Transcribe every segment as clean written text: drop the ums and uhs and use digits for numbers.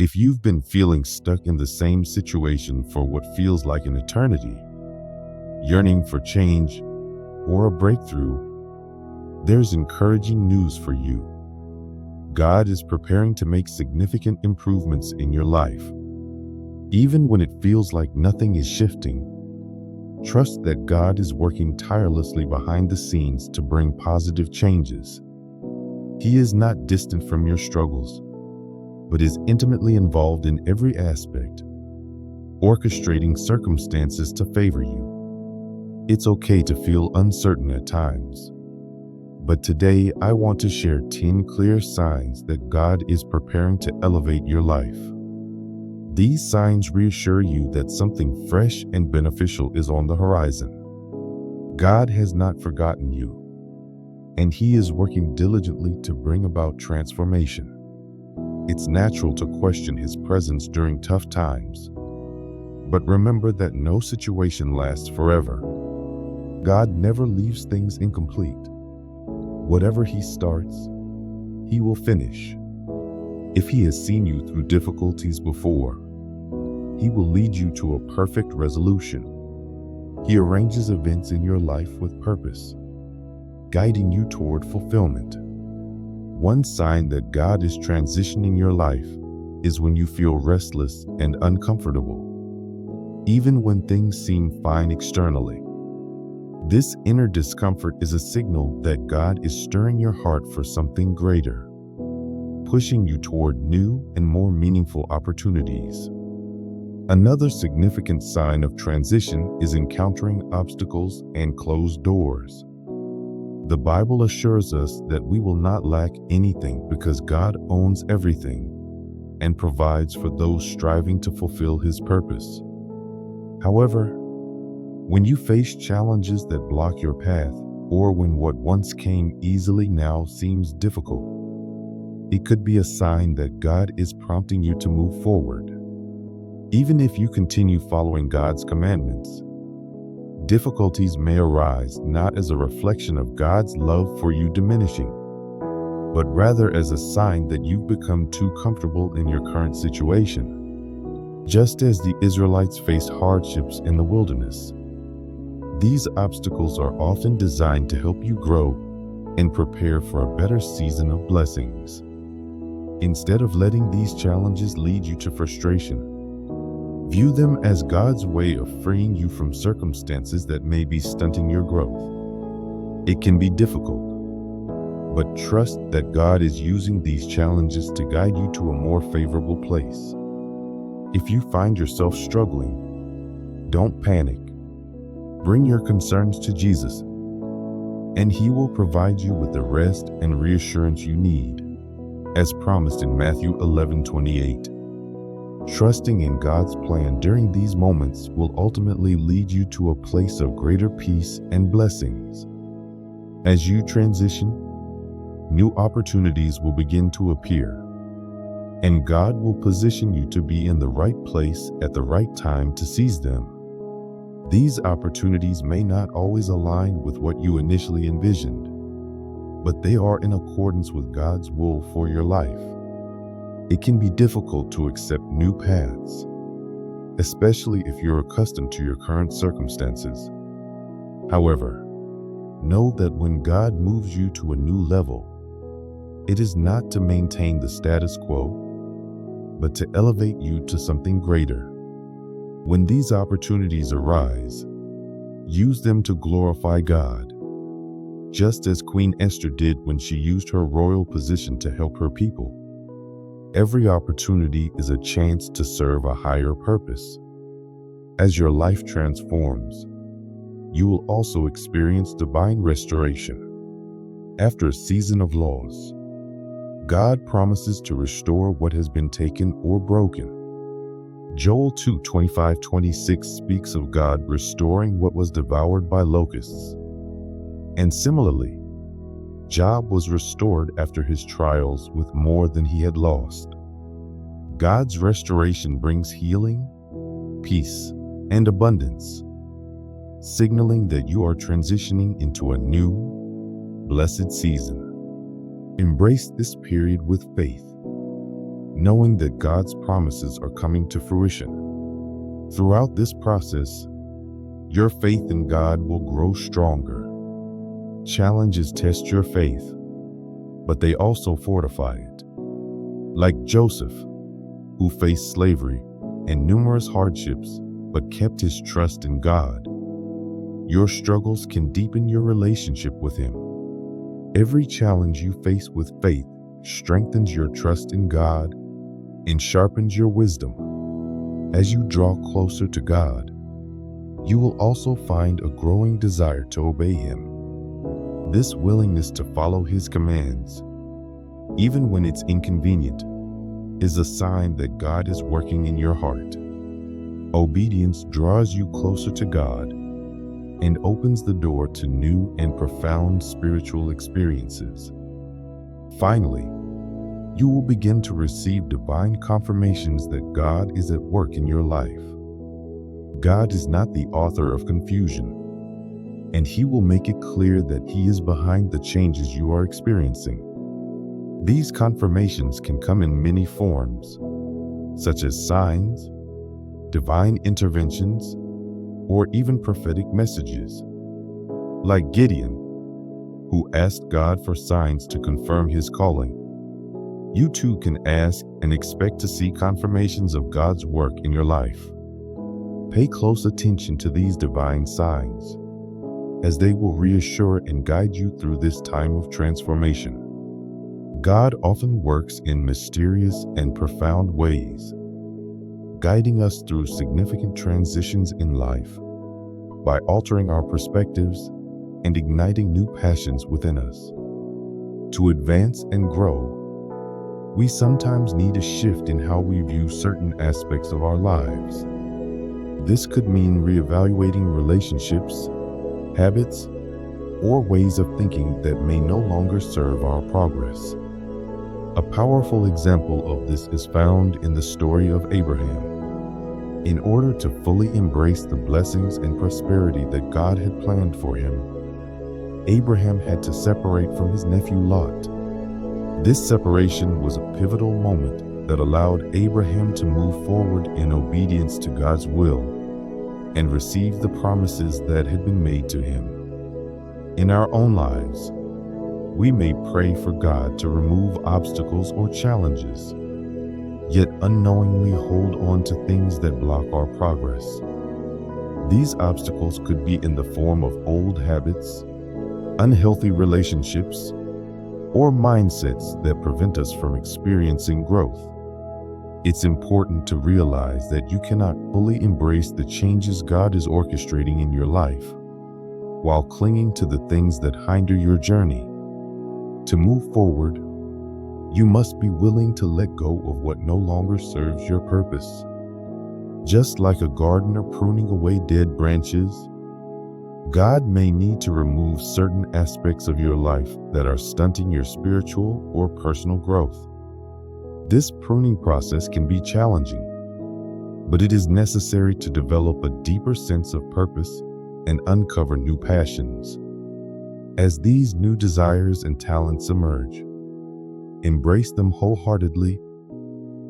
If you've been feeling stuck in the same situation for what feels like an eternity, yearning for change or a breakthrough, there's encouraging news for you. God is preparing to make significant improvements in your life. Even when it feels like nothing is shifting, trust that God is working tirelessly behind the scenes to bring positive changes. He is not distant from your struggles, but is intimately involved in every aspect, orchestrating circumstances to favor you. It's okay to feel uncertain at times, but today I want to share 10 clear signs that God is preparing to elevate your life. These signs reassure you that something fresh and beneficial is on the horizon. God has not forgotten you, and He is working diligently to bring about transformation. It's natural to question His presence during tough times, but remember that no situation lasts forever. God never leaves things incomplete. Whatever He starts, He will finish. If He has seen you through difficulties before, He will lead you to a perfect resolution. He arranges events in your life with purpose, guiding you toward fulfillment. One sign that God is transitioning your life is when you feel restless and uncomfortable, even when things seem fine externally. This inner discomfort is a signal that God is stirring your heart for something greater, pushing you toward new and more meaningful opportunities. Another significant sign of transition is encountering obstacles and closed doors. The Bible assures us that we will not lack anything because God owns everything and provides for those striving to fulfill His purpose. However, when you face challenges that block your path, or when what once came easily now seems difficult, it could be a sign that God is prompting you to move forward. Even if you continue following God's commandments, difficulties may arise not as a reflection of God's love for you diminishing, but rather as a sign that you've become too comfortable in your current situation. Just as the Israelites faced hardships in the wilderness, these obstacles are often designed to help you grow and prepare for a better season of blessings. Instead of letting these challenges lead you to frustration, view them as God's way of freeing you from circumstances that may be stunting your growth. It can be difficult, but trust that God is using these challenges to guide you to a more favorable place. If you find yourself struggling, don't panic. Bring your concerns to Jesus, and He will provide you with the rest and reassurance you need, as promised in Matthew 11:28. Trusting in God's plan during these moments will ultimately lead you to a place of greater peace and blessings. As you transition, new opportunities will begin to appear, and God will position you to be in the right place at the right time to seize them. These opportunities may not always align with what you initially envisioned, but they are in accordance with God's will for your life. It can be difficult to accept new paths, especially if you're accustomed to your current circumstances. However, know that when God moves you to a new level, it is not to maintain the status quo, but to elevate you to something greater. When these opportunities arise, use them to glorify God, just as Queen Esther did when she used her royal position to help her people. Every opportunity is a chance to serve a higher purpose. As your life transforms, you will also experience divine restoration. After a season of loss, God promises to restore what has been taken or broken. Joel 2:25-26 speaks of God restoring what was devoured by locusts. And similarly, Job was restored after his trials with more than he had lost. God's restoration brings healing, peace, and abundance, signaling that you are transitioning into a new, blessed season. Embrace this period with faith, knowing that God's promises are coming to fruition. Throughout this process, your faith in God will grow stronger. Challenges test your faith, but they also fortify it. Like Joseph, who faced slavery and numerous hardships but kept his trust in God, your struggles can deepen your relationship with Him. Every challenge you face with faith strengthens your trust in God and sharpens your wisdom. As you draw closer to God, you will also find a growing desire to obey Him. This willingness to follow His commands, even when it's inconvenient, is a sign that God is working in your heart. Obedience draws you closer to God and opens the door to new and profound spiritual experiences. Finally, you will begin to receive divine confirmations that God is at work in your life. God is not the author of confusion, and He will make it clear that He is behind the changes you are experiencing. These confirmations can come in many forms, such as signs, divine interventions, or even prophetic messages. Like Gideon, who asked God for signs to confirm his calling, you too can ask and expect to see confirmations of God's work in your life. Pay close attention to these divine signs, as they will reassure and guide you through this time of transformation. God often works in mysterious and profound ways, guiding us through significant transitions in life by altering our perspectives and igniting new passions within us. To advance and grow, we sometimes need a shift in how we view certain aspects of our lives. This could mean reevaluating relationships, habits, or ways of thinking that may no longer serve our progress. A powerful example of this is found in the story of Abraham. In order to fully embrace the blessings and prosperity that God had planned for him, Abraham had to separate from his nephew Lot. This separation was a pivotal moment that allowed Abraham to move forward in obedience to God's will and receive the promises that had been made to him. In our own lives, we may pray for God to remove obstacles or challenges, yet unknowingly hold on to things that block our progress. These obstacles could be in the form of old habits, unhealthy relationships, or mindsets that prevent us from experiencing growth. It's important to realize that you cannot fully embrace the changes God is orchestrating in your life while clinging to the things that hinder your journey. To move forward, you must be willing to let go of what no longer serves your purpose. Just like a gardener pruning away dead branches, God may need to remove certain aspects of your life that are stunting your spiritual or personal growth. This pruning process can be challenging, but it is necessary to develop a deeper sense of purpose and uncover new passions. As these new desires and talents emerge, embrace them wholeheartedly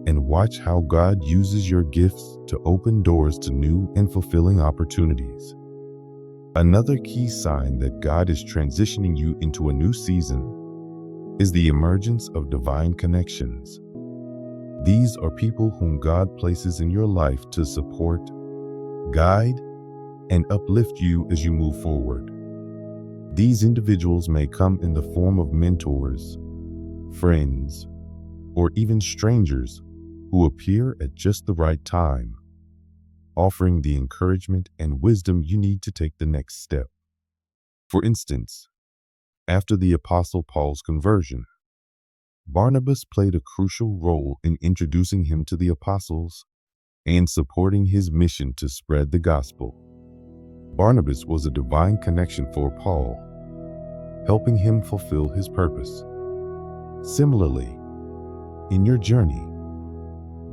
and watch how God uses your gifts to open doors to new and fulfilling opportunities. Another key sign that God is transitioning you into a new season is the emergence of divine connections. These are people whom God places in your life to support, guide, and uplift you as you move forward. These individuals may come in the form of mentors, friends, or even strangers who appear at just the right time, offering the encouragement and wisdom you need to take the next step. For instance, after the Apostle Paul's conversion, Barnabas played a crucial role in introducing him to the apostles and supporting his mission to spread the gospel. Barnabas was a divine connection for Paul, helping him fulfill his purpose. Similarly, in your journey,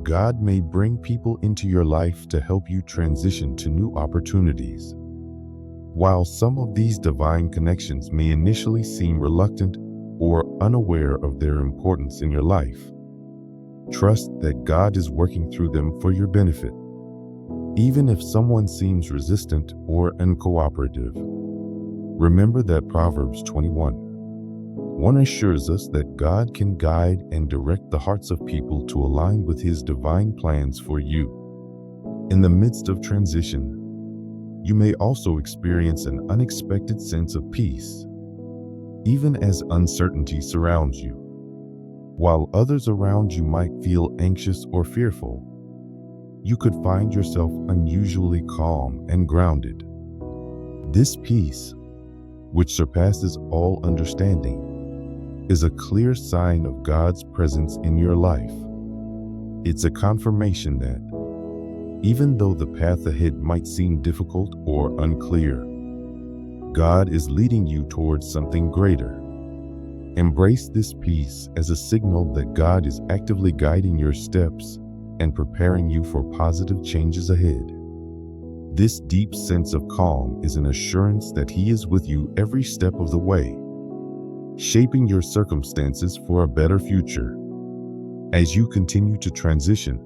God may bring people into your life to help you transition to new opportunities. While some of these divine connections may initially seem reluctant or unaware of their importance in your life, Trust that God is working through them for your benefit, even if someone seems resistant or uncooperative. Remember that Proverbs 21:1 assures us that God can guide and direct the hearts of people to align with His divine plans for you. In the midst of transition, you may also experience an unexpected sense of peace, even as uncertainty surrounds you. While others around you might feel anxious or fearful, you could find yourself unusually calm and grounded. This peace, which surpasses all understanding, is a clear sign of God's presence in your life. It's a confirmation that, even though the path ahead might seem difficult or unclear, God is leading you towards something greater. Embrace this peace as a signal that God is actively guiding your steps and preparing you for positive changes ahead. This deep sense of calm is an assurance that He is with you every step of the way, shaping your circumstances for a better future. As you continue to transition,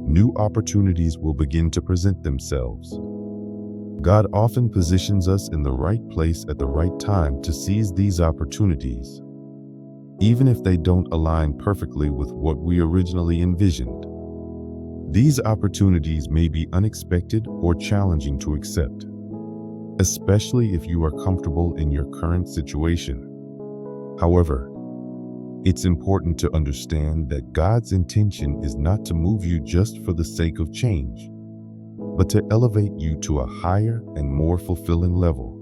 new opportunities will begin to present themselves. God often positions us in the right place at the right time to seize these opportunities, even if they don't align perfectly with what we originally envisioned. These opportunities may be unexpected or challenging to accept, especially if you are comfortable in your current situation. However, it's important to understand that God's intention is not to move you just for the sake of change, but to elevate you to a higher and more fulfilling level.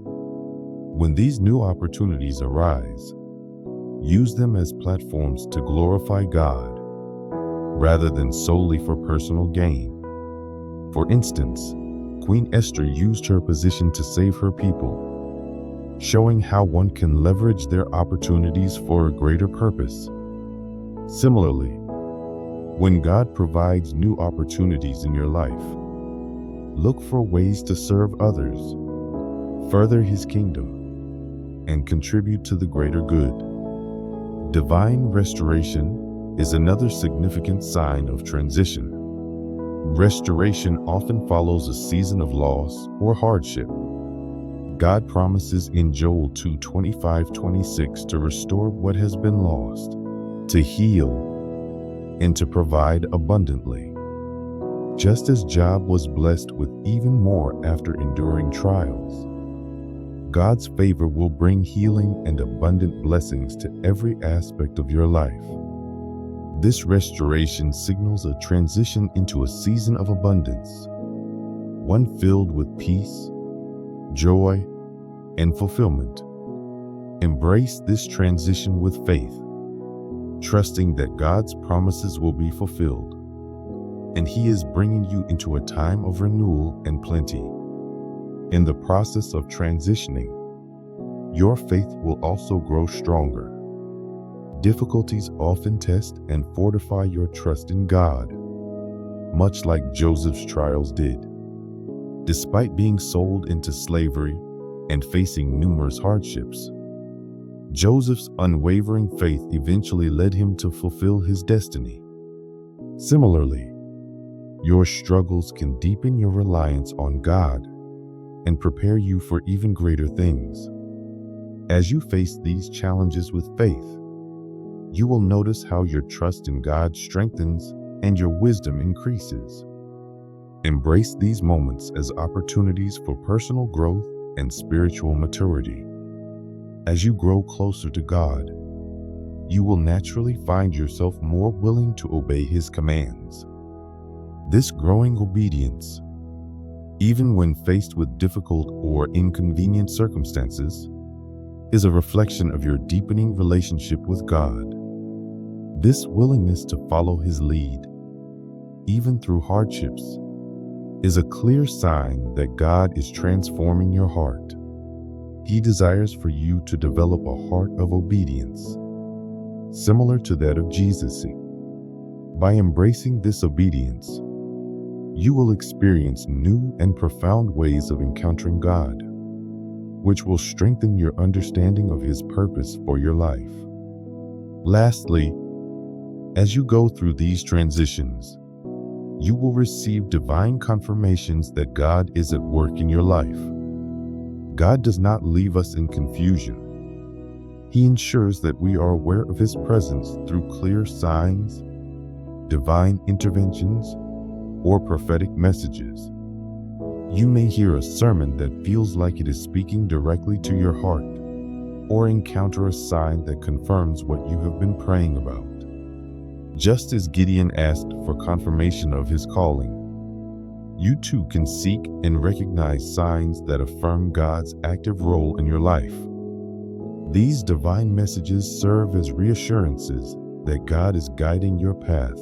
When these new opportunities arise, use them as platforms to glorify God, rather than solely for personal gain. For instance, Queen Esther used her position to save her people, showing how one can leverage their opportunities for a greater purpose. Similarly, when God provides new opportunities in your life, look for ways to serve others, further His kingdom, and contribute to the greater good. Divine restoration is another significant sign of transition. Restoration often follows a season of loss or hardship. God promises in Joel 2:25-26 to restore what has been lost, to heal, and to provide abundantly. Just as Job was blessed with even more after enduring trials, God's favor will bring healing and abundant blessings to every aspect of your life. This restoration signals a transition into a season of abundance, one filled with peace, joy, and fulfillment. Embrace this transition with faith, trusting that God's promises will be fulfilled, and He is bringing you into a time of renewal and plenty. In the process of transitioning, your faith will also grow stronger. Difficulties often test and fortify your trust in God, much like Joseph's trials did. Despite being sold into slavery and facing numerous hardships, Joseph's unwavering faith eventually led him to fulfill his destiny. Similarly, your struggles can deepen your reliance on God and prepare you for even greater things. As you face these challenges with faith, you will notice how your trust in God strengthens and your wisdom increases. Embrace these moments as opportunities for personal growth and spiritual maturity. As you grow closer to God, you will naturally find yourself more willing to obey His commands. This growing obedience, even when faced with difficult or inconvenient circumstances, is a reflection of your deepening relationship with God. This willingness to follow His lead, even through hardships, is a clear sign that God is transforming your heart. He desires for you to develop a heart of obedience, similar to that of Jesus. By embracing this obedience, you will experience new and profound ways of encountering God, which will strengthen your understanding of His purpose for your life. Lastly, As you go through these transitions, you will receive divine confirmations that God is at work in your life. God does not leave us in confusion. He ensures that we are aware of His presence through clear signs, divine interventions, or prophetic messages. You may hear a sermon that feels like it is speaking directly to your heart, or encounter a sign that confirms what you have been praying about. Just as Gideon asked for confirmation of his calling, you too can seek and recognize signs that affirm God's active role in your life. These divine messages serve as reassurances that God is guiding your path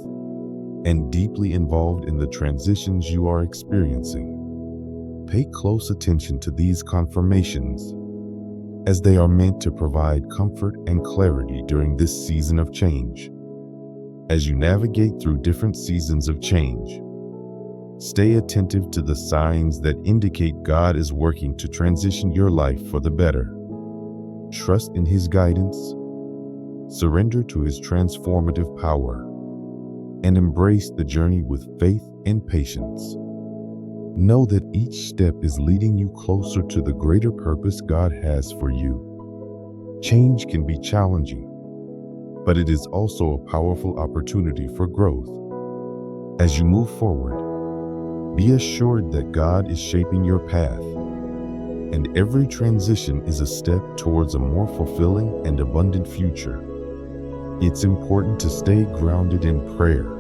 and deeply involved in the transitions you are experiencing. Pay close attention to these confirmations, as they are meant to provide comfort and clarity during this season of change. As you navigate through different seasons of change, stay attentive to the signs that indicate God is working to transition your life for the better. Trust in His guidance, surrender to His transformative power, and embrace the journey with faith and patience. Know that each step is leading you closer to the greater purpose God has for you. Change can be challenging, but it is also a powerful opportunity for growth. As you move forward, be assured that God is shaping your path, and every transition is a step towards a more fulfilling and abundant future. It's important to stay grounded in prayer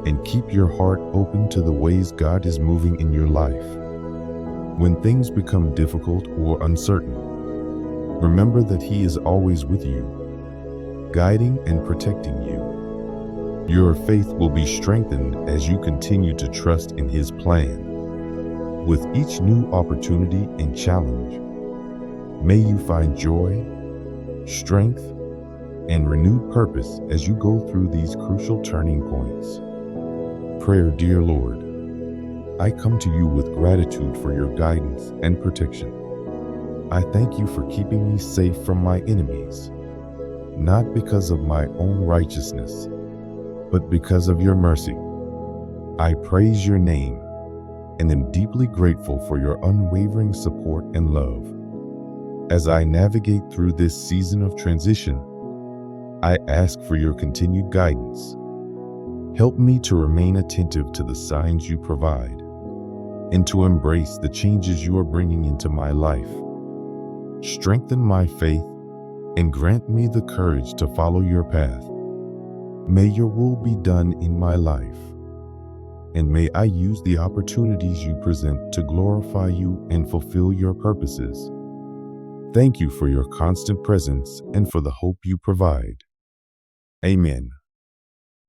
and keep your heart open to the ways God is moving in your life. When things become difficult or uncertain, remember that He is always with you, guiding and protecting you. Your faith will be strengthened as you continue to trust in His plan. With each new opportunity and challenge, may you find joy, strength, and renewed purpose as you go through these crucial turning points. Prayer. Dear Lord, I come to you with gratitude for your guidance and protection. I thank you for keeping me safe from my enemies, not because of my own righteousness, but because of your mercy. I praise your name and am deeply grateful for your unwavering support and love. As I navigate through this season of transition, I ask for your continued guidance. Help me to remain attentive to the signs you provide and to embrace the changes you are bringing into my life. Strengthen my faith and grant me the courage to follow your path. May your will be done in my life, and may I use the opportunities you present to glorify you and fulfill your purposes. Thank you for your constant presence and for the hope you provide. Amen.